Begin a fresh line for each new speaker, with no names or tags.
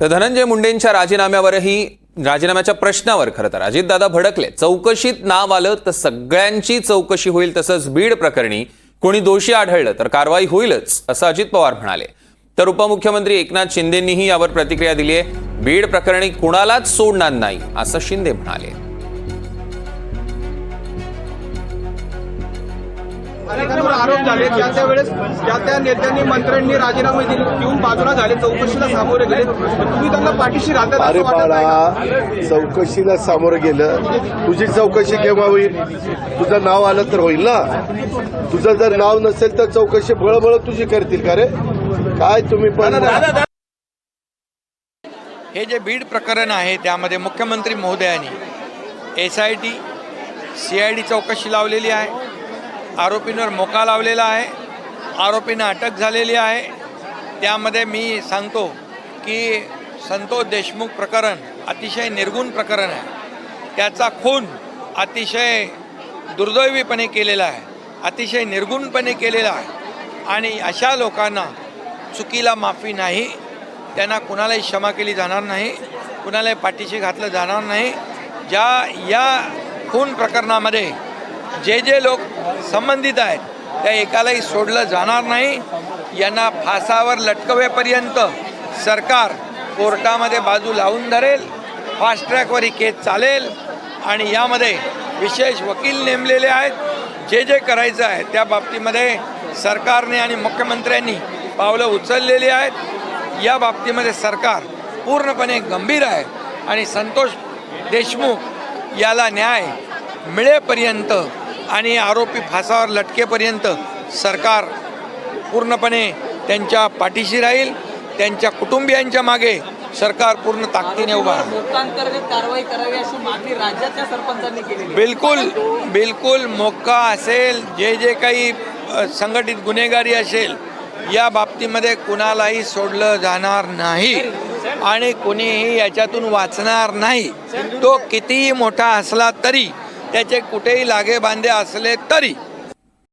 तर धनंजय मुंडेंच्या राजीनाम्याच्या प्रश्नावर खरं तर अजितदादा भडकले। चौकशीत नाव आलं तर सगळ्यांची चौकशी होईल, तसंच बीड प्रकरणी कोणी दोषी आढळलं तर कारवाई होईलच, असं अजित पवार म्हणाले। तर उपमुख्यमंत्री एकनाथ शिंदेंनीही यावर प्रतिक्रिया दिली आहे। बीड प्रकरणी कुणालाच सोडणार नाही, असं शिंदे म्हणाले।
अनेकांवर आरोप झाले, त्यावेळेस त्या नेत्यांनी मंत्र्यांनी राजीनामे देऊन बाजूला झाले, चौकशीला सामोरे गेले। तुम्ही त्यांना पाठीशी राहतात?
अरे बाळा, चौकशीला सामोरं गेलं, तुझी चौकशी केव्हा होईल? तुझं नाव आलं तर होईल ना। तुझं जर नाव नसेल तर चौकशी बळबळ तुझी करतील का रे? काय तुम्ही पण
हे जे बीड प्रकरण आहे त्यामध्ये मुख्यमंत्री महोदयांनी SIT CID चौकशी लावलेली आहे। आरोपींवर मोका लावलेला आहे, आरोपींना अटक झालेली आहे। त्यामध्ये मी सांगतो की संतोष देशमुख प्रकरण अतिशय निर्गुण प्रकरण आहे। त्याचा खून अतिशय दुर्दैवीपणे केलेला आहे, अतिशय निर्गुणपणे केलेला आहे आणि अशा लोकांना चुकीला माफी नाही, त्यांना कुणालाही क्षमा केली जाणार नाही, कुणालाही पाठीशी घातलं जाणार नाही। या खून प्रकरणामध्ये जे लोक संबंधित आहेत त्या एकालाही सोडलं जाणार नाही। यांना फासावर लटकवेपर्यंत सरकार कोर्टामध्ये बाजू लावून धरेल, फास्ट ट्रॅकवर ही केस चालेल आणि यामध्ये विशेष वकील नेमलेले आहेत। जे करायचं आहे त्या बाबतीमध्ये सरकारने आणि मुख्यमंत्र्यांनी पावलं उचललेली आहेत। या बाबतीमध्ये सरकार पूर्णपणे गंभीर आहे आणि संतोष देशमुख याला न्याय मिळेपर्यंत आणि आरोपी फासावर लटकेपर्यंत सरकार पूर्णपणे त्यांच्या पाठीशी राहील। त्यांच्या कुटुंबियांच्या मागे सरकार पूर्ण ताकदीने उभा राहील।
मोक्कांतर्गत कारवाई करावी अशी मागणी राज्याच्या सरपंचांनी केली।
बिलकुल मोक्का असेल, जे काही संघटित गुन्हेगारी असेल, या बाबतीमध्ये कुणालाही सोडलं जाणार नाही आणि कुणीही याच्यातून वाचणार नाही। तो कितीही मोठा असला तरी, त्याचे कुठेही लागेबांधे असले तरी